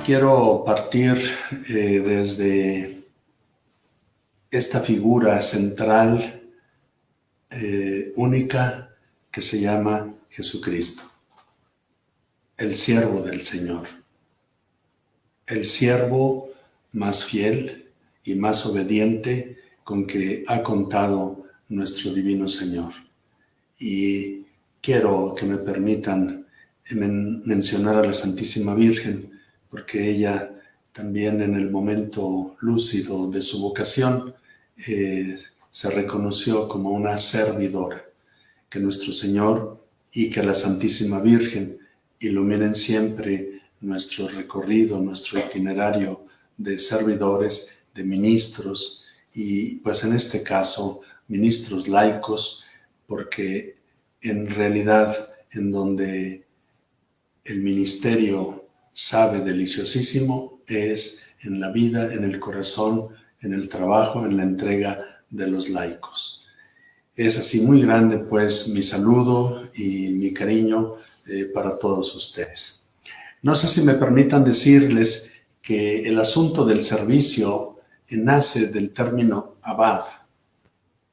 quiero partir desde esta figura central, única, que se llama Jesucristo, el siervo del Señor, el siervo más fiel y más obediente con que ha contado nuestro divino Señor. Y quiero que me permitan mencionar a la Santísima Virgen, porque ella también en el momento lúcido de su vocación se reconoció como una servidora. Que nuestro Señor y que la Santísima Virgen iluminen siempre nuestro recorrido, nuestro itinerario de servidores, de ministros y pues en este caso ministros laicos, porque en realidad en donde el ministerio sabe deliciosísimo es en la vida, en el corazón, en el trabajo, en la entrega de los laicos. Es así muy grande pues mi saludo y mi cariño para todos ustedes. No sé si me permitan decirles que el asunto del servicio nace del término abad.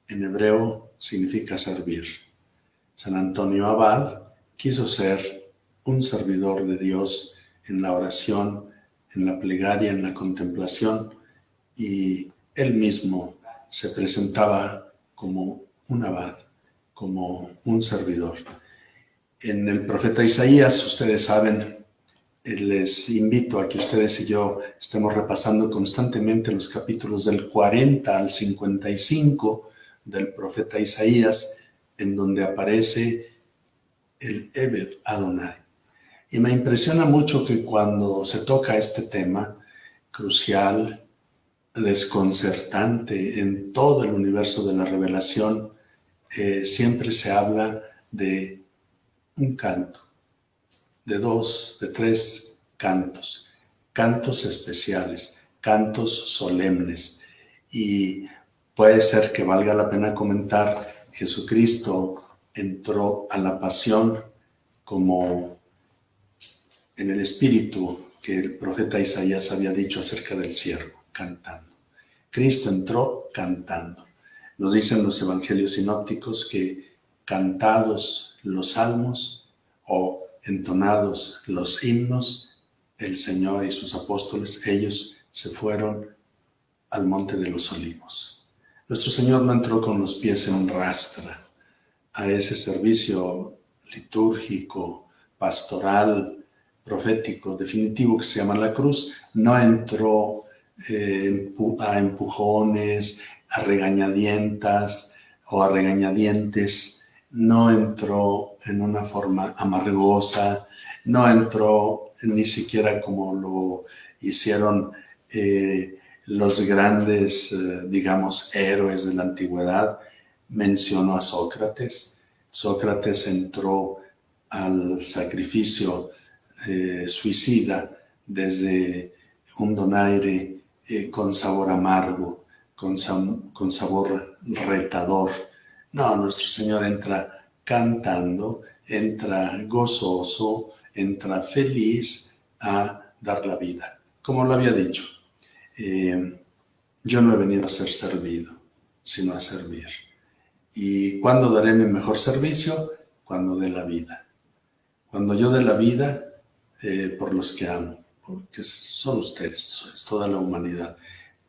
En hebreo significa servir. San Antonio Abad quiso ser un servidor de Dios en la oración, en la plegaria, en la contemplación, y él mismo se presentaba como un abad, como un servidor. En el profeta Isaías, ustedes saben, les invito a que ustedes y yo estemos repasando constantemente los capítulos del 40 al 55 del profeta Isaías, en donde aparece el Eved Adonai. Y me impresiona mucho que cuando se toca este tema crucial, desconcertante en todo el universo de la revelación, siempre se habla de un canto, de dos, de tres cantos, cantos especiales, cantos solemnes. Y puede ser que valga la pena comentar, Jesucristo entró a la pasión como en el espíritu que el profeta Isaías había dicho acerca del siervo, cantando. Cristo entró cantando. Nos dicen los evangelios sinópticos que cantados los salmos o entonados los himnos, el Señor y sus apóstoles, ellos se fueron al monte de los olivos. Nuestro Señor no entró con los pies en rastra a ese servicio litúrgico, pastoral, profético, definitivo que se llama la cruz. No entró a empujones, a regañadientas o a regañadientes. No entró en una forma amargosa, no entró ni siquiera como lo hicieron los grandes, digamos, héroes de la antigüedad. Mencionó a Sócrates. Sócrates entró al sacrificio suicida desde un donaire con sabor amargo, con sabor retador. No, nuestro Señor entra cantando, entra gozoso, entra feliz a dar la vida. Como lo había dicho, yo no he venido a ser servido, sino a servir. ¿Y cuándo daré mi mejor servicio? Cuando dé la vida. Cuando yo dé la vida por los que amo, porque son ustedes, es toda la humanidad.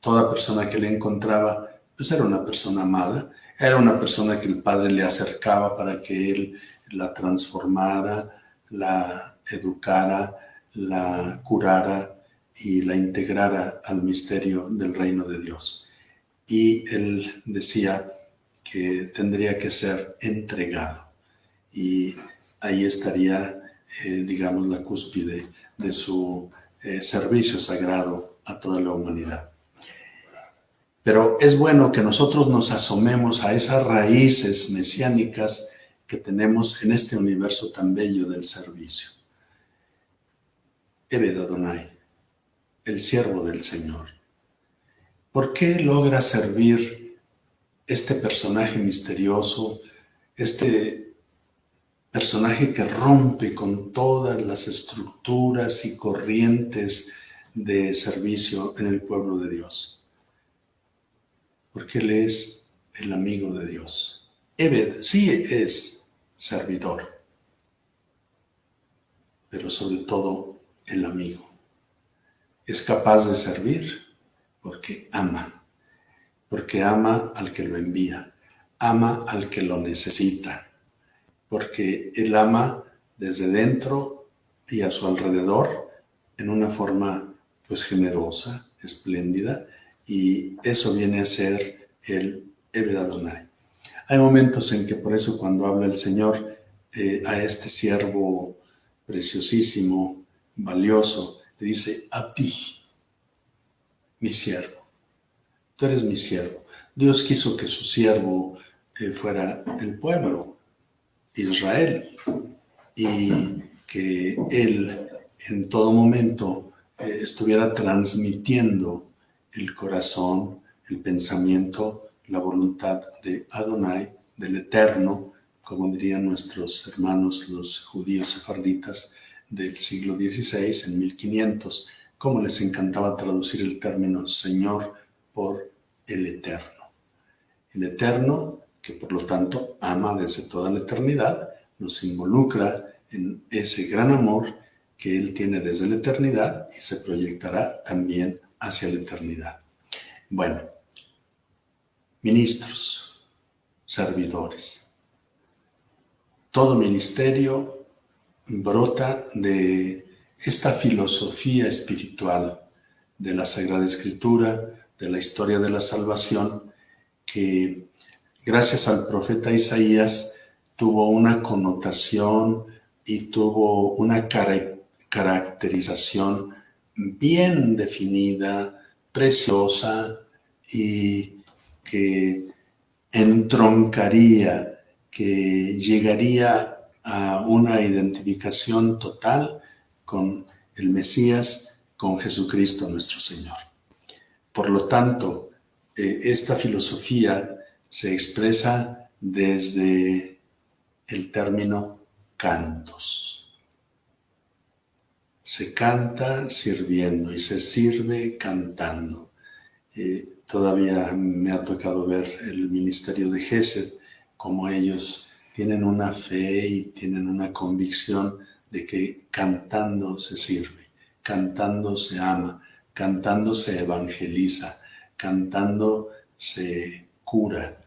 Toda persona que le encontraba, pues era una persona amada, era una persona que el Padre le acercaba para que Él la transformara, la educara, la curara y la integrara al misterio del reino de Dios. Y Él decía que tendría que ser entregado. Y ahí estaría, digamos, la cúspide de su servicio sagrado a toda la humanidad. Pero es bueno que nosotros nos asomemos a esas raíces mesiánicas que tenemos en este universo tan bello del servicio. Eved Adonai, el siervo del Señor. ¿Por qué logra servir este personaje misterioso, este personaje que rompe con todas las estructuras y corrientes de servicio en el pueblo de Dios, porque Él es el amigo de Dios. Ebed sí es servidor, pero sobre todo el amigo. Es capaz de servir porque ama al que lo envía, ama al que lo necesita, porque Él ama desde dentro y a su alrededor en una forma pues generosa, espléndida, y eso viene a ser el Ebed Adonai. Hay momentos en que por eso cuando habla el Señor a este siervo preciosísimo, valioso, le dice, Abdi, mi siervo, tú eres mi siervo. Dios quiso que su siervo fuera el pueblo, Israel, y que Él en todo momento estuviera transmitiendo el corazón, el pensamiento, la voluntad de Adonai, del Eterno, como dirían nuestros hermanos los judíos sefarditas del siglo XVI, en 1500, como les encantaba traducir el término Señor por el Eterno. El Eterno, que por lo tanto ama desde toda la eternidad, nos involucra en ese gran amor que Él tiene desde la eternidad y se proyectará también hacia la eternidad. Bueno, ministros, servidores. Todo ministerio brota de esta filosofía espiritual de la Sagrada Escritura, de la historia de la salvación, que gracias al profeta Isaías tuvo una connotación y tuvo una caracterización bien definida, preciosa, y que entroncaría, que llegaría a una identificación total con el Mesías, con Jesucristo nuestro Señor. Por lo tanto, esta filosofía se expresa desde el término cantos. Se canta sirviendo y se sirve cantando. Todavía me ha tocado ver el ministerio de Gesed, como ellos tienen una fe y tienen una convicción de que cantando se sirve, cantando se ama, cantando se evangeliza, cantando se cura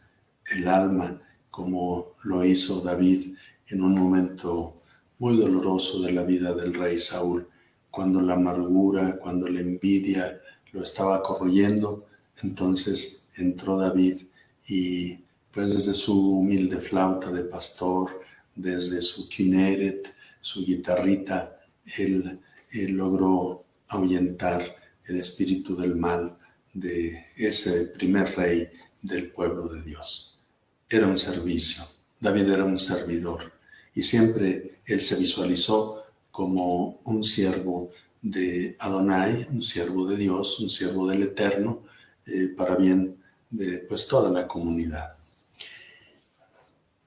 el alma, como lo hizo David en un momento muy doloroso de la vida del rey Saúl, cuando la amargura, cuando la envidia lo estaba corroyendo. Entonces entró David y pues desde su humilde flauta de pastor, desde su kineret, su guitarrita, él logró ahuyentar el espíritu del mal de ese primer rey del pueblo de Dios. Era un servicio, David era un servidor, y siempre él se visualizó como un siervo de Adonai, un siervo de Dios, un siervo del Eterno, para bien de pues toda la comunidad.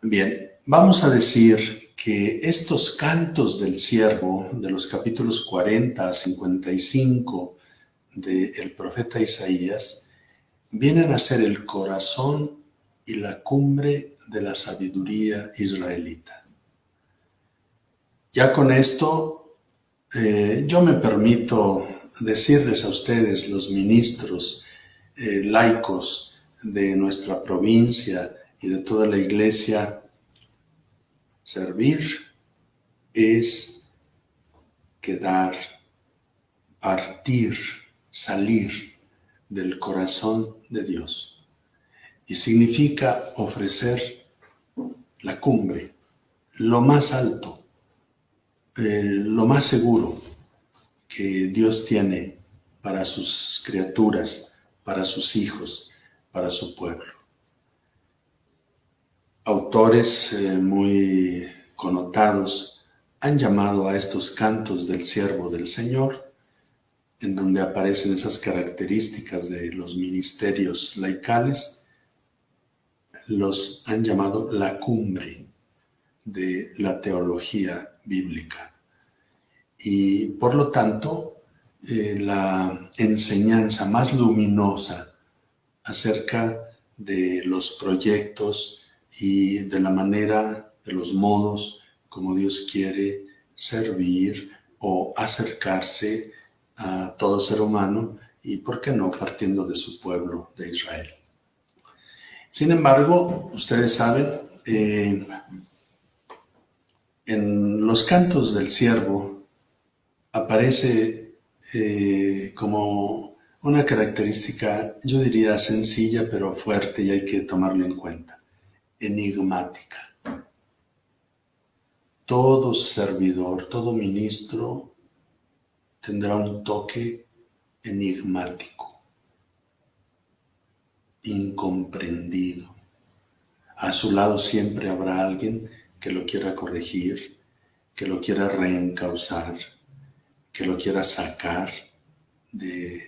Bien, vamos a decir que estos cantos del siervo, de los capítulos 40 a 55 del profeta Isaías, vienen a ser el corazón y la cumbre de la sabiduría israelita. Ya con esto, yo me permito decirles a ustedes, los ministros laicos de nuestra provincia y de toda la iglesia, servir es quedar, partir, salir del corazón de Dios. Y significa ofrecer la cumbre, lo más alto, lo más seguro que Dios tiene para sus criaturas, para sus hijos, para su pueblo. Autores muy connotados han llamado a estos cantos del siervo del Señor, en donde aparecen esas características de los ministerios laicales, los han llamado la cumbre de la teología bíblica. Y por lo tanto, la enseñanza más luminosa acerca de los proyectos y de la manera, de los modos como Dios quiere servir o acercarse a todo ser humano y, ¿por qué no?, partiendo de su pueblo de Israel. Sin embargo, ustedes saben, en los cantos del siervo aparece como una característica, yo diría sencilla pero fuerte, y hay que tomarlo en cuenta: enigmática. Todo servidor, todo ministro tendrá un toque enigmático, incomprendido. A su lado siempre habrá alguien que lo quiera corregir, que lo quiera reencauzar, que lo quiera sacar de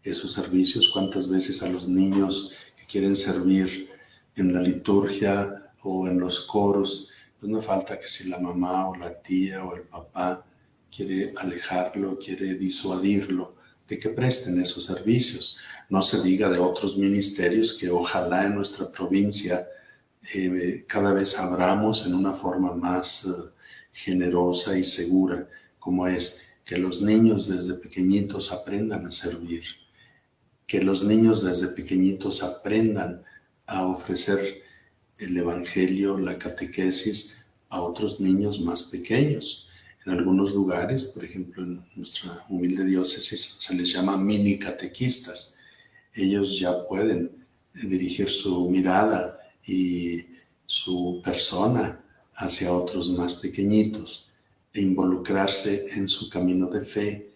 esos servicios. ¿Cuántas veces a los niños que quieren servir en la liturgia o en los coros, pues no falta que si la mamá o la tía o el papá quiere alejarlo, quiere disuadirlo de que presten esos servicios? No se diga de otros ministerios que ojalá en nuestra provincia cada vez abramos en una forma más generosa y segura, como es que los niños desde pequeñitos aprendan a servir, que los niños desde pequeñitos aprendan a ofrecer el evangelio, la catequesis a otros niños más pequeños. En algunos lugares, por ejemplo en nuestra humilde diócesis, se les llama mini catequistas. Ellos ya pueden dirigir su mirada y su persona hacia otros más pequeñitos e involucrarse en su camino de fe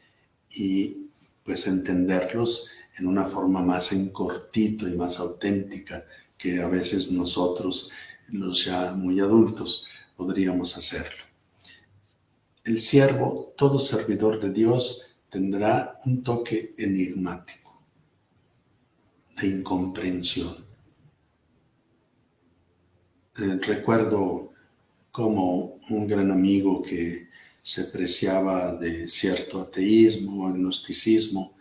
y pues entenderlos en una forma más en cortito y más auténtica que a veces nosotros, los ya muy adultos, podríamos hacerlo. El siervo, todo servidor de Dios, tendrá un toque enigmático, de incomprensión. Recuerdo como un gran amigo que se preciaba de cierto ateísmo o agnosticismo,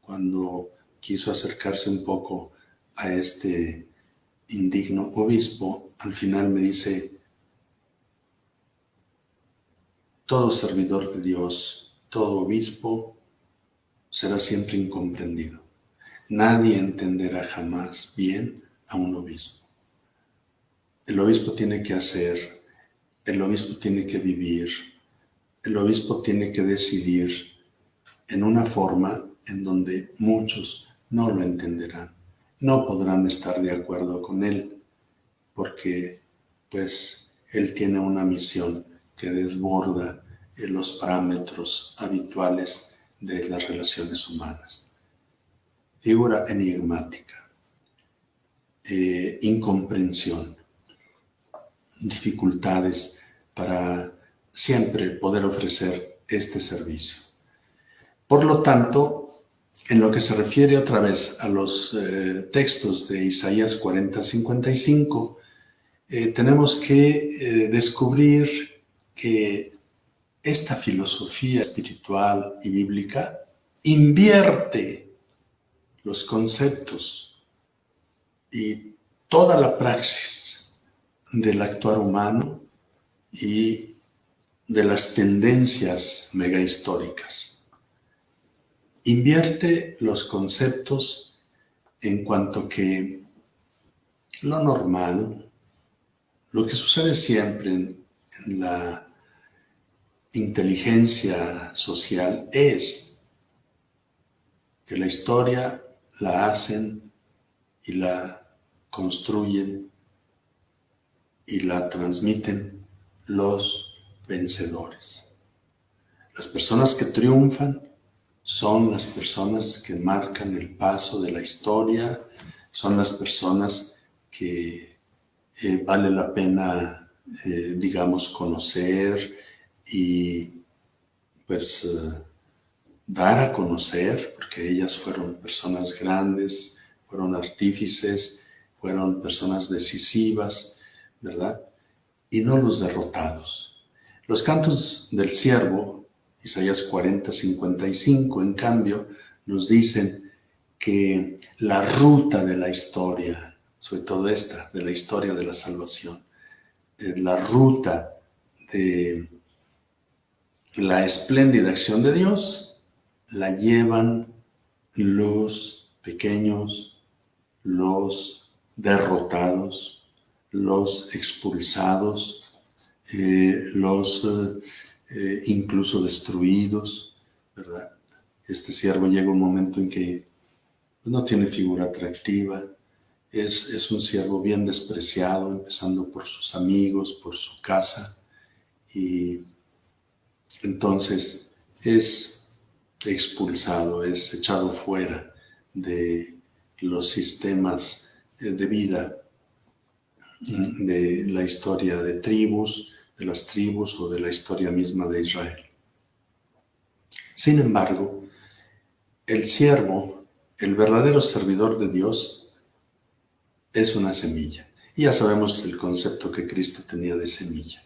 cuando quiso acercarse un poco a este indigno obispo, al final me dice: todo servidor de Dios, todo obispo, será siempre incomprendido. Nadie entenderá jamás bien a un obispo. El obispo tiene que hacer, el obispo tiene que vivir, el obispo tiene que decidir en una forma en donde muchos no lo entenderán, no podrán estar de acuerdo con él, porque pues él tiene una misión que desborda los parámetros habituales de las relaciones humanas. Figura enigmática, incomprensión, dificultades para siempre poder ofrecer este servicio. Por lo tanto, en lo que se refiere otra vez a los textos de Isaías 40:55, tenemos que descubrir que esta filosofía espiritual y bíblica invierte los conceptos y toda la praxis del actuar humano y de las tendencias megahistóricas. Invierte los conceptos en cuanto que lo normal, lo que sucede siempre en la inteligencia social, es que la historia la hacen y la construyen y la transmiten los vencedores. Las personas que triunfan son las personas que marcan el paso de la historia, son las personas que vale la pena, digamos, conocer y pues dar a conocer, porque ellas fueron personas grandes, fueron artífices, fueron personas decisivas, ¿verdad? Y no los derrotados. Los cantos del siervo Isaías 40:55, en cambio, nos dicen que la ruta de la historia, sobre todo esta, de la historia de la salvación, la ruta de la espléndida acción de Dios, la llevan los pequeños, los derrotados, los expulsados, los incluso destruidos, ¿verdad? Este siervo llega un momento en que no tiene figura atractiva, es un siervo bien despreciado, empezando por sus amigos, por su casa, y entonces es expulsado, es echado fuera de los sistemas de vida, de la historia de tribus, de las tribus o de la historia misma de Israel. Sin embargo, el siervo, el verdadero servidor de Dios, es una semilla. Y ya sabemos el concepto que Cristo tenía de semilla.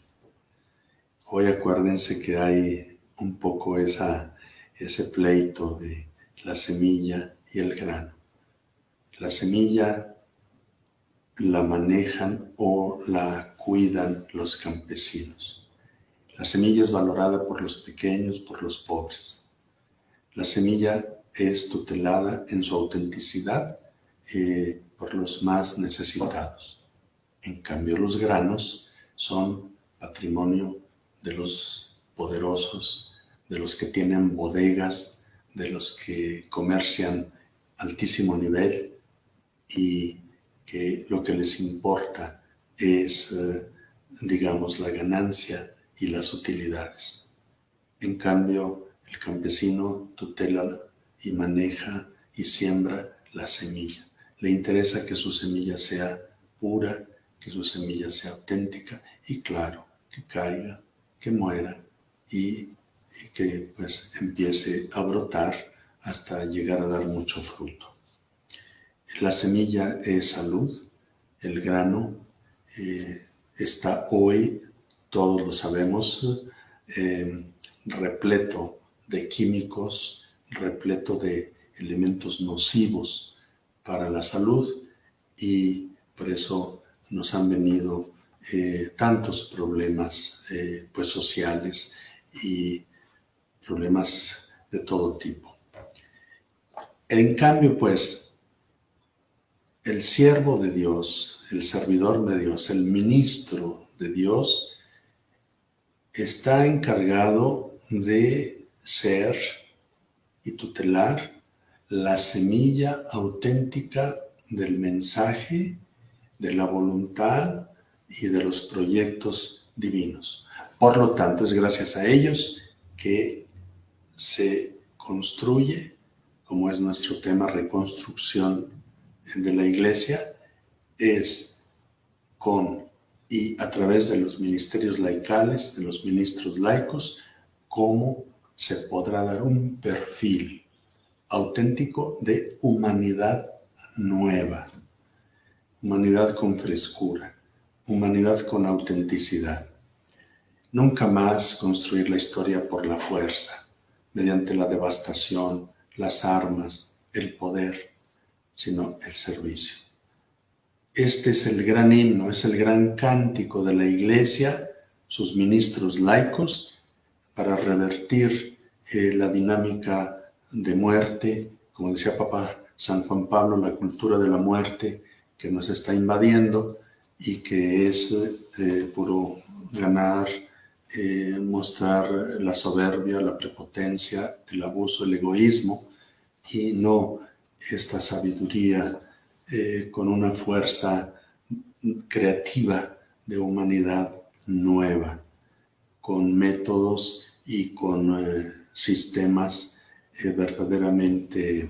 Hoy acuérdense que hay un poco ese pleito de la semilla y el grano. La semilla la manejan o la cuidan los campesinos. La semilla es valorada por los pequeños, por los pobres. La semilla es tutelada en su autenticidad por los más necesitados. En cambio, los granos son patrimonio de los poderosos, de los que tienen bodegas, de los que comercian altísimo nivel y que lo que les importa es, digamos, la ganancia y las utilidades. En cambio, el campesino tutela y maneja y siembra la semilla. Le interesa que su semilla sea pura, que su semilla sea auténtica y claro, que caiga, que muera y que pues empiece a brotar hasta llegar a dar mucho fruto. La semilla es salud, el grano está hoy, todos lo sabemos, repleto de químicos, repleto de elementos nocivos para la salud y por eso nos han venido tantos problemas pues sociales y problemas de todo tipo. En cambio, pues, el siervo de Dios, el servidor de Dios, el ministro de Dios, está encargado de ser y tutelar la semilla auténtica del mensaje, de la voluntad y de los proyectos divinos. Por lo tanto, es gracias a ellos que se construye, como es nuestro tema, reconstrucción de la Iglesia, es con y a través de los ministerios laicales, de los ministros laicos, cómo se podrá dar un perfil auténtico de humanidad nueva, humanidad con frescura, humanidad con autenticidad. Nunca más construir la historia por la fuerza, mediante la devastación, las armas, el poder, sino el servicio. Este es el gran himno, es el gran cántico de la Iglesia, sus ministros laicos, para revertir la dinámica de muerte, como decía Papa San Juan Pablo, la cultura de la muerte que nos está invadiendo y que es puro ganar, mostrar la soberbia, la prepotencia, el abuso, el egoísmo, y no esta sabiduría con una fuerza creativa de humanidad nueva, con métodos y con sistemas verdaderamente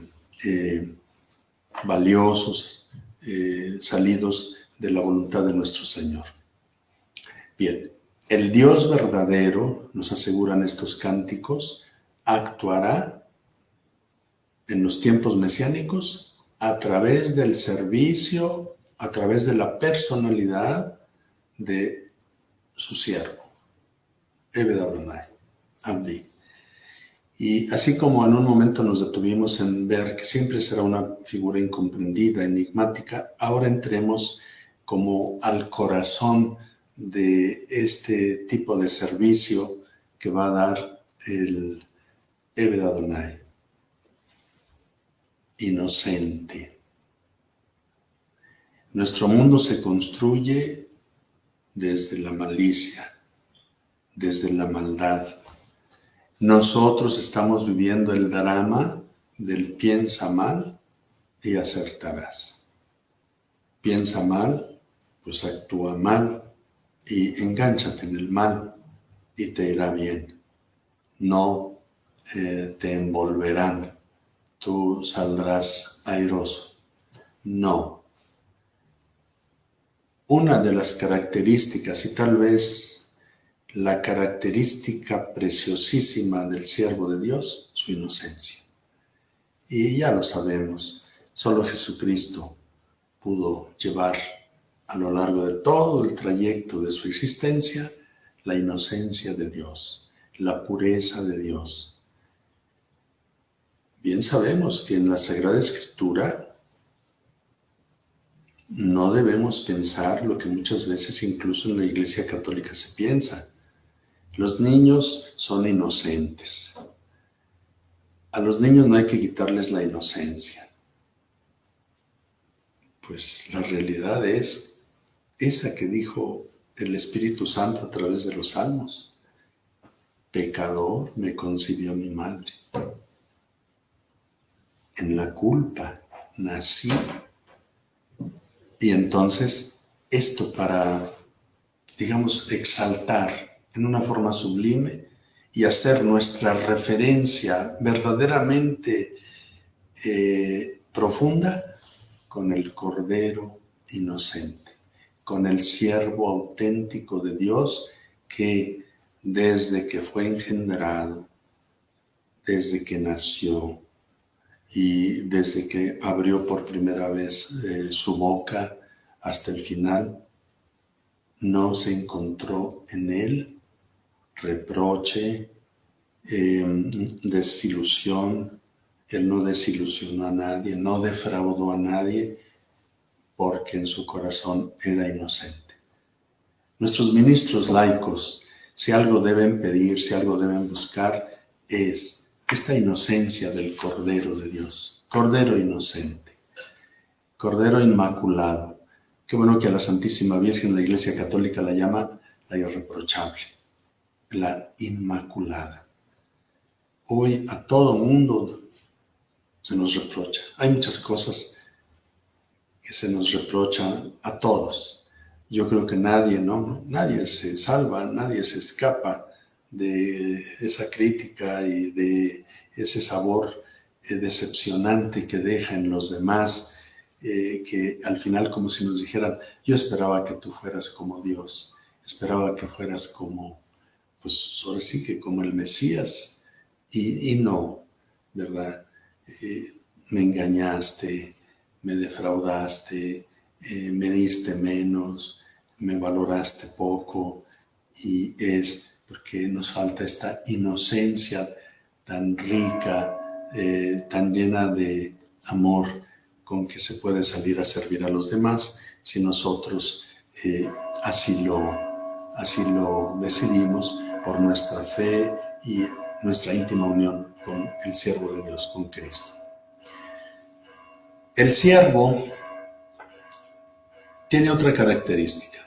valiosos, salidos de la voluntad de nuestro Señor. Bien, el Dios verdadero, nos aseguran estos cánticos, actuará en los tiempos mesiánicos a través del servicio, a través de la personalidad de su siervo, Eved Adonai, Abdi. Y así como en un momento nos detuvimos en ver que siempre será una figura incomprendida, enigmática, ahora entremos como al corazón de este tipo de servicio que va a dar el Eved Adonai, inocente. Nuestro mundo se construye desde la malicia, desde la maldad. Nosotros estamos viviendo el drama del piensa mal y acertarás. Piensa mal, pues actúa mal y engánchate en el mal y te irá bien. No te envolverán, tú saldrás airoso. No. Una de las características, y tal vez la característica preciosísima del siervo de Dios, su inocencia. Y ya lo sabemos, solo Jesucristo pudo llevar a lo largo de todo el trayecto de su existencia la inocencia de Dios, la pureza de Dios. Bien sabemos que en la Sagrada Escritura no debemos pensar lo que muchas veces incluso en la Iglesia Católica se piensa. Los niños son inocentes. A los niños no hay que quitarles la inocencia. Pues la realidad es esa que dijo el Espíritu Santo a través de los salmos. Pecador me concibió mi madre. En la culpa nací. Y entonces esto para, digamos, exaltar en una forma sublime y hacer nuestra referencia verdaderamente profunda con el Cordero inocente, con el siervo auténtico de Dios que desde que fue engendrado, desde que nació y desde que abrió por primera vez su boca hasta el final, no se encontró en él reproche, desilusión. Él no desilusionó a nadie, no defraudó a nadie, porque en su corazón era inocente. Nuestros ministros laicos, si algo deben pedir, si algo deben buscar, es esta inocencia del Cordero de Dios. Cordero inocente, Cordero inmaculado. Qué bueno que a la Santísima Virgen la Iglesia Católica la llama la irreprochable, la inmaculada. Hoy a todo mundo se nos reprocha. Hay muchas cosas que se nos reprochan a todos. Yo creo que nadie se salva, nadie se escapa de esa crítica y de ese sabor decepcionante que deja en los demás, que al final como si nos dijeran, yo esperaba que tú fueras como Dios, esperaba que fueras como, pues ahora sí que como el Mesías, y no, ¿verdad? Me engañaste, me defraudaste, me diste menos, me valoraste poco, y es porque nos falta esta inocencia tan rica, tan llena de amor, con que se puede salir a servir a los demás si nosotros así lo decidimos por nuestra fe y nuestra íntima unión con el siervo de Dios, con Cristo. El siervo tiene otra característica.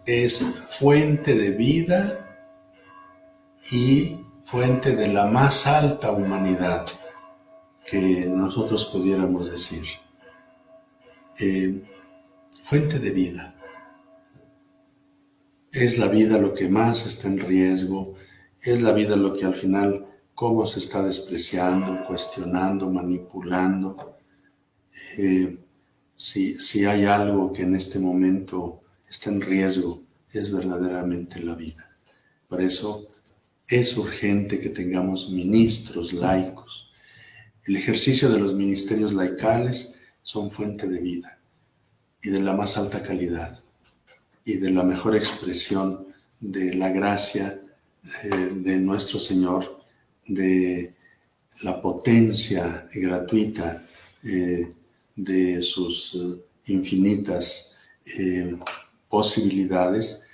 Es fuente de vida y fuente de la más alta humanidad que nosotros pudiéramos decir. Fuente de vida. Es la vida lo que más está en riesgo, es la vida lo que al final cómo se está despreciando, cuestionando, manipulando. Si hay algo que en este momento está en riesgo, es verdaderamente la vida. Por eso es urgente que tengamos ministros laicos. El ejercicio de los ministerios laicales son fuente de vida y de la más alta calidad y de la mejor expresión de la gracia de nuestro Señor, de la potencia gratuita de sus infinitas posibilidades,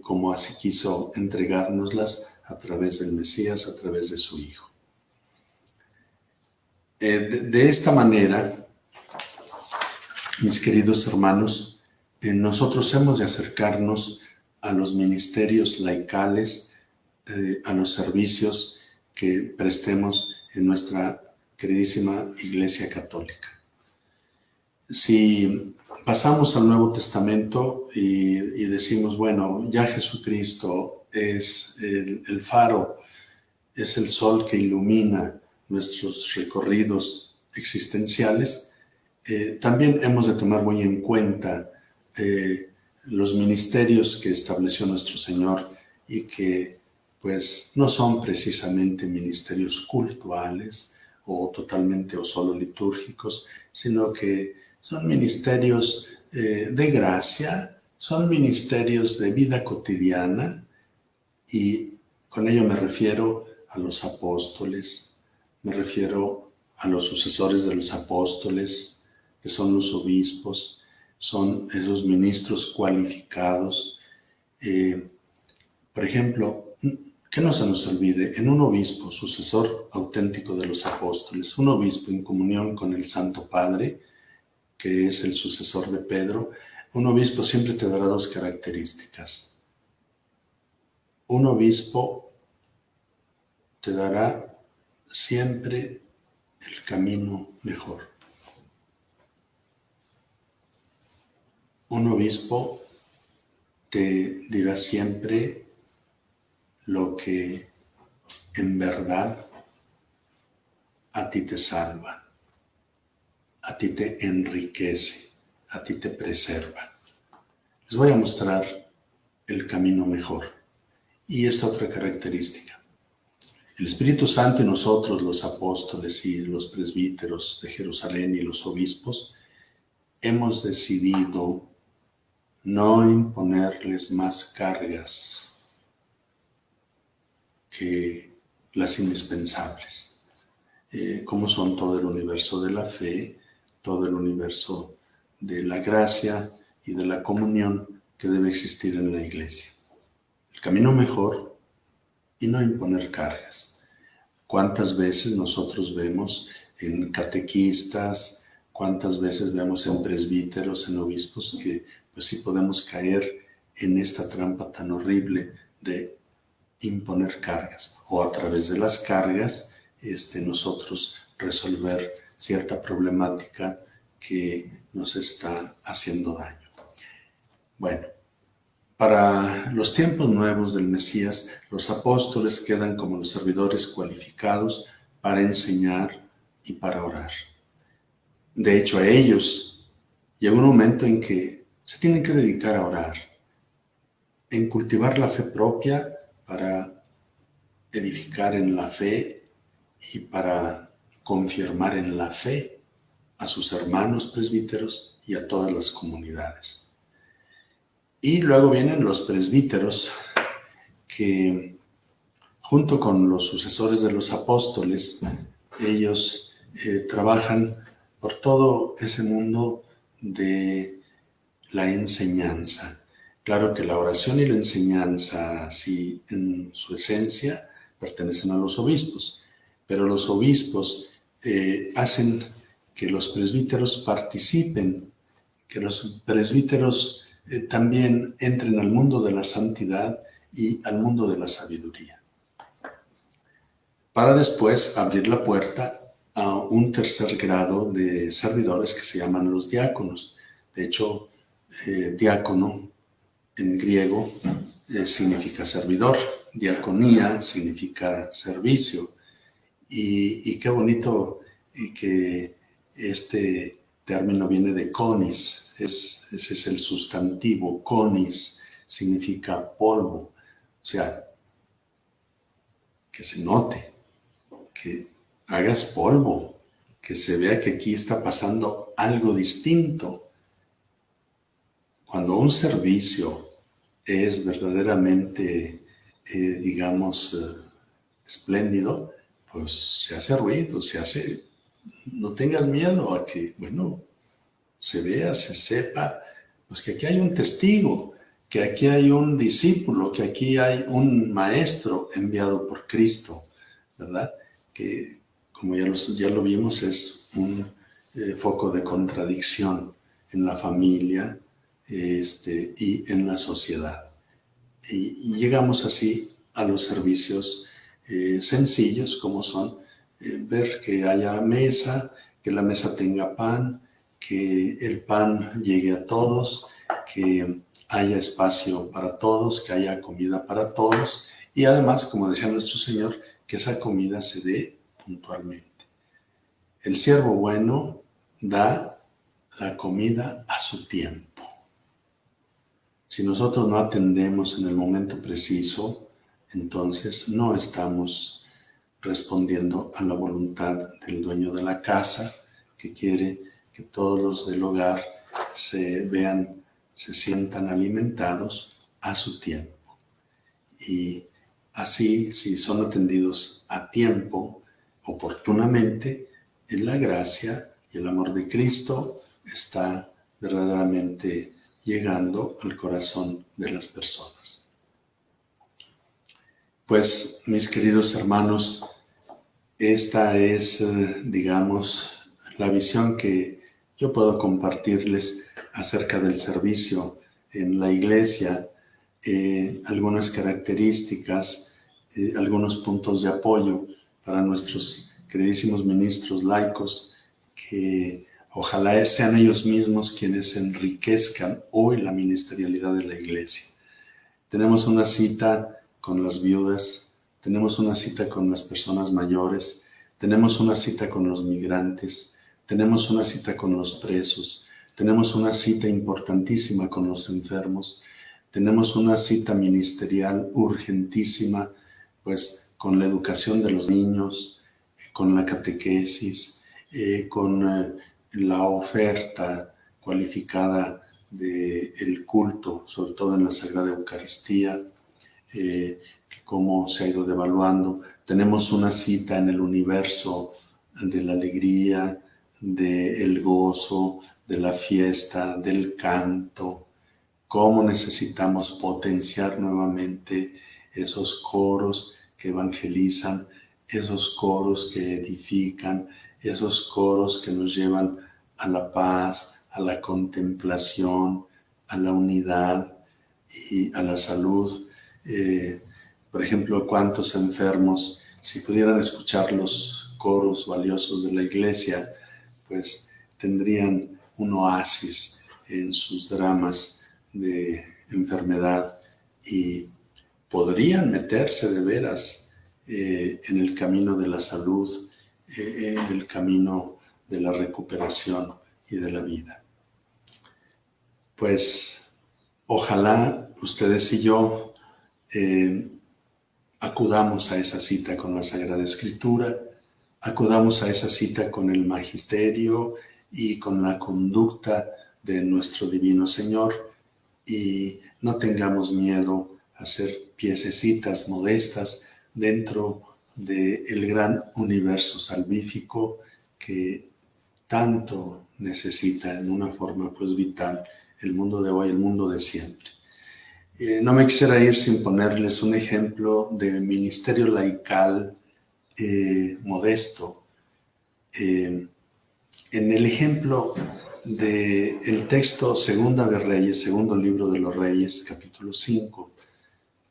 como así quiso entregárnoslas a través del Mesías, a través de su Hijo. De esta manera, mis queridos hermanos, nosotros hemos de acercarnos a los ministerios laicales, a los servicios que prestemos en nuestra queridísima Iglesia Católica. Si pasamos al Nuevo Testamento y decimos, bueno, ya Jesucristo es el faro, es el sol que ilumina nuestros recorridos existenciales, también hemos de tomar muy en cuenta los ministerios que estableció nuestro Señor y que pues no son precisamente ministerios cultuales o totalmente o solo litúrgicos, sino que son ministerios de gracia, son ministerios de vida cotidiana, y con ello me refiero a los apóstoles, me refiero a los sucesores de los apóstoles, que son los obispos, son esos ministros cualificados. Por ejemplo, que no se nos olvide, en un obispo, sucesor auténtico de los apóstoles, un obispo en comunión con el Santo Padre, que es el sucesor de Pedro, un obispo siempre te dará dos características. Un obispo te dará siempre el camino mejor. Un obispo te dirá siempre lo que en verdad a ti te salva, a ti te enriquece, a ti te preserva. Les voy a mostrar el camino mejor. Y esta otra característica. El Espíritu Santo y nosotros, los apóstoles y los presbíteros de Jerusalén y los obispos, hemos decidido no imponerles más cargas que las indispensables, como son todo el universo de la fe, todo el universo de la gracia y de la comunión que debe existir en la Iglesia. El camino mejor y no imponer cargas. ¿Cuántas veces nosotros vemos en catequistas, cuántas veces vemos en presbíteros, en obispos, que pues sí podemos caer en esta trampa tan horrible de imponer cargas, o a través de las cargas nosotros resolver cierta problemática que nos está haciendo daño? Bueno, para los tiempos nuevos del Mesías, los apóstoles quedan como los servidores cualificados para enseñar y para orar. De hecho, a ellos llega un momento en que se tienen que dedicar a orar, en cultivar la fe propia para edificar en la fe y para confirmar en la fe a sus hermanos presbíteros y a todas las comunidades. Y luego vienen los presbíteros que, junto con los sucesores de los apóstoles, ellos trabajan por todo ese mundo de la enseñanza. Claro que la oración y la enseñanza, así en su esencia, pertenecen a los obispos, pero los obispos hacen que los presbíteros participen, que los presbíteros también entren al mundo de la santidad y al mundo de la sabiduría, para después abrir la puerta a un tercer grado de servidores que se llaman los diáconos. De hecho, diácono en griego significa servidor, diaconía significa servicio, y qué bonito que este término viene de conis, ese es el sustantivo. Conis significa polvo, o sea, que se note, que hagas polvo, que se vea que aquí está pasando algo distinto. Cuando un servicio es verdaderamente espléndido, pues se hace ruido, no tengas miedo a que, se vea, se sepa, pues que aquí hay un testigo, que aquí hay un discípulo, que aquí hay un maestro enviado por Cristo, ¿verdad? Que, como ya lo vimos, es un foco de contradicción en la familia y en la sociedad. Y llegamos así a los servicios sencillos, como son ver que haya mesa, que la mesa tenga pan, que el pan llegue a todos, que haya espacio para todos, que haya comida para todos y además, como decía nuestro Señor, que esa comida se dé puntualmente. El siervo bueno da la comida a su tiempo. Si nosotros no atendemos en el momento preciso, entonces no estamos respondiendo a la voluntad del dueño de la casa, que quiere que todos los del hogar se sientan alimentados a su tiempo. Y así, si son atendidos a tiempo, oportunamente, en la gracia y el amor de Cristo está verdaderamente llegando al corazón de las personas. Pues, mis queridos hermanos, esta es, la visión que yo puedo compartirles acerca del servicio en la iglesia, algunas características, algunos puntos de apoyo para nuestros queridísimos ministros laicos, que ojalá sean ellos mismos quienes enriquezcan hoy la ministerialidad de la iglesia. Tenemos una cita con las viudas, tenemos una cita con las personas mayores, tenemos una cita con los migrantes, tenemos una cita con los presos, tenemos una cita importantísima con los enfermos, tenemos una cita ministerial urgentísima, pues con la educación de los niños, con la catequesis, con la oferta cualificada del culto, sobre todo en la Sagrada Eucaristía, cómo se ha ido devaluando. Tenemos una cita en el universo de la alegría, del gozo, de la fiesta, del canto. Cómo necesitamos potenciar nuevamente esos coros que evangelizan, esos coros que edifican, esos coros que nos llevan a la paz, a la contemplación, a la unidad y a la salud. Por ejemplo, cuántos enfermos, si pudieran escuchar los coros valiosos de la iglesia, pues tendrían un oasis en sus dramas de enfermedad y podrían meterse de veras en el camino de la salud, en el camino de la recuperación y de la vida. Pues ojalá ustedes y yo acudamos a esa cita con la Sagrada Escritura, acudamos a esa cita con el magisterio y con la conducta de nuestro Divino Señor y no tengamos miedo a ser piececitas modestas dentro del gran universo salvífico que tanto necesita en una forma pues vital el mundo de hoy, el mundo de siempre. No me quisiera ir sin ponerles un ejemplo de ministerio laical modesto. En el ejemplo del texto Segunda de Reyes, segundo libro de los Reyes, capítulo 5,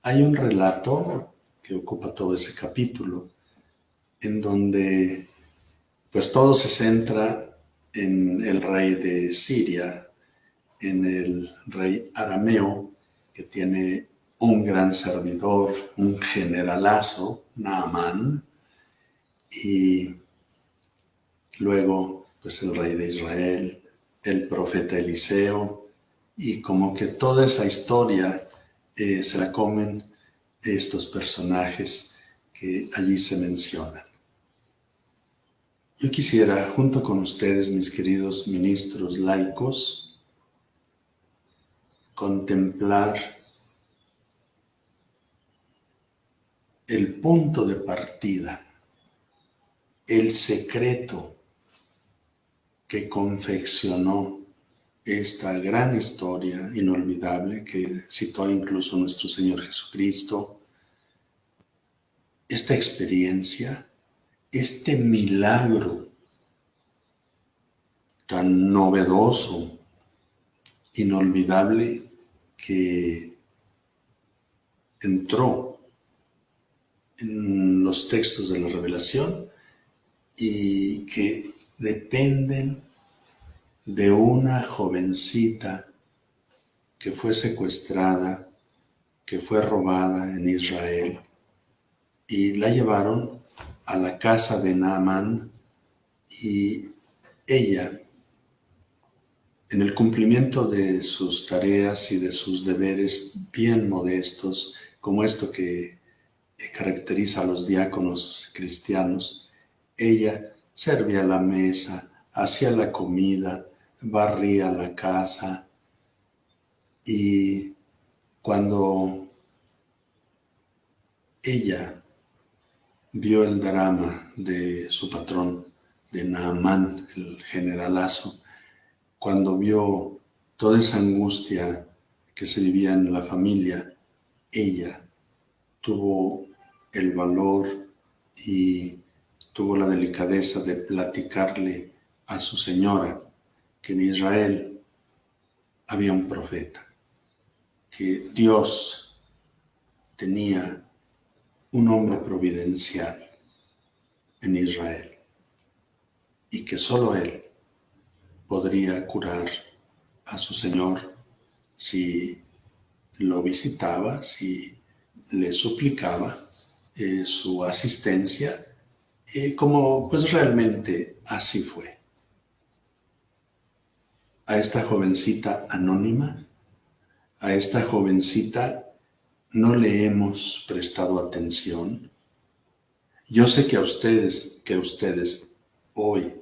hay un relato que ocupa todo ese capítulo, en donde pues todo se centra en el rey de Siria, en el rey arameo, que tiene un gran servidor, un generalazo, Naamán, y luego pues el rey de Israel, el profeta Eliseo, y como que toda esa historia se la comen estos personajes que allí se mencionan. Yo quisiera, junto con ustedes, mis queridos ministros laicos, contemplar el punto de partida, el secreto que confeccionó esta gran historia inolvidable que citó incluso nuestro Señor Jesucristo, esta experiencia, este milagro tan novedoso, inolvidable, que entró en los textos de la revelación y que dependen de una jovencita que fue secuestrada, que fue robada en Israel y la llevaron a la casa de Naamán y ella, en el cumplimiento de sus tareas y de sus deberes bien modestos, como esto que caracteriza a los diáconos cristianos, ella servía la mesa, hacía la comida, barría la casa y cuando ella vio el drama de su patrón, de Naamán, el generalazo, cuando vio toda esa angustia que se vivía en la familia, ella tuvo el valor y tuvo la delicadeza de platicarle a su señora que en Israel había un profeta, que Dios tenía un hombre providencial en Israel y que solo él podría curar a su señor si lo visitaba, si le suplicaba su asistencia, como pues realmente así fue. A esta jovencita anónima, a esta jovencita no le hemos prestado atención. Yo sé que ustedes hoy,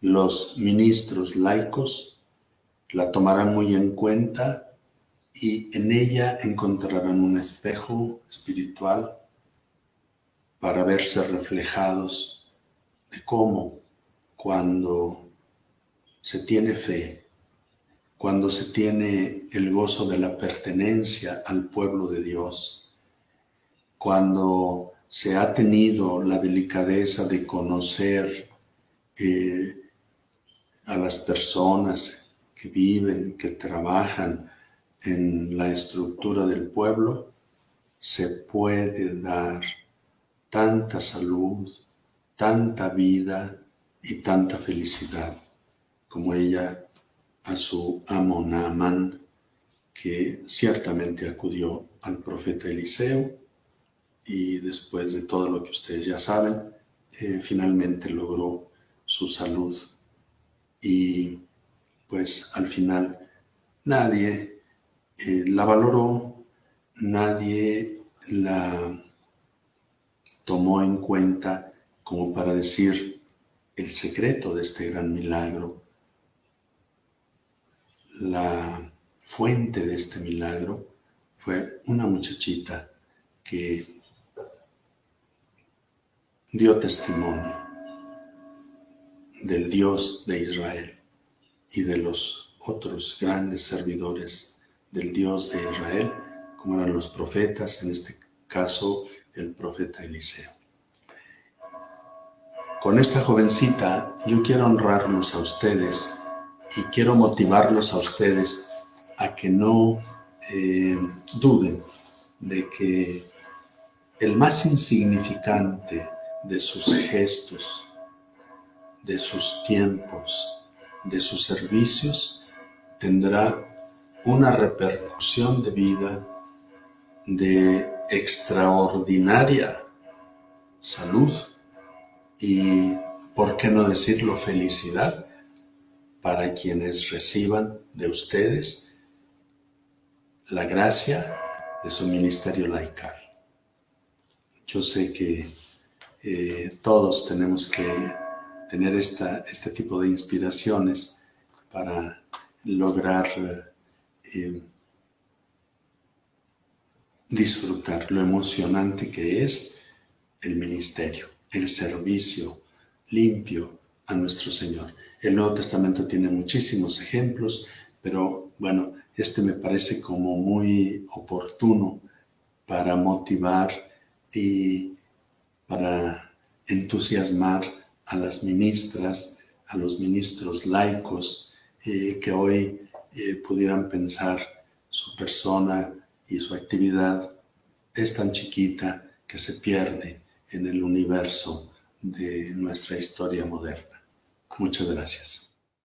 los ministros laicos, la tomarán muy en cuenta y en ella encontrarán un espejo espiritual para verse reflejados de cómo cuando se tiene fe, cuando se tiene el gozo de la pertenencia al pueblo de Dios, cuando se ha tenido la delicadeza de conocer a las personas que viven, que trabajan en la estructura del pueblo, se puede dar tanta salud, tanta vida y tanta felicidad como ella a su amo Naamán, que ciertamente acudió al profeta Eliseo y después de todo lo que ustedes ya saben, finalmente logró su salud y pues al final nadie la valoró, nadie la tomó en cuenta como para decir el secreto de este gran milagro, la fuente de este milagro fue una muchachita que dio testimonio del Dios de Israel y de los otros grandes servidores del Dios de Israel, como eran los profetas, en este caso el profeta Eliseo. Con esta jovencita yo quiero honrarlos a ustedes y quiero motivarlos a ustedes a que no duden de que el más insignificante de sus gestos, de sus tiempos, de sus servicios, tendrá una repercusión de vida de extraordinaria salud y, ¿por qué no decirlo?, felicidad para quienes reciban de ustedes la gracia de su ministerio laical. Yo sé que todos tenemos que tener este tipo de inspiraciones para lograr disfrutar lo emocionante que es el ministerio, el servicio limpio a nuestro Señor. El Nuevo Testamento tiene muchísimos ejemplos, pero bueno, este me parece como muy oportuno para motivar y para entusiasmar a las ministras, a los ministros laicos que hoy pudieran pensar su persona y su actividad es tan chiquita que se pierde en el universo de nuestra historia moderna. Muchas gracias.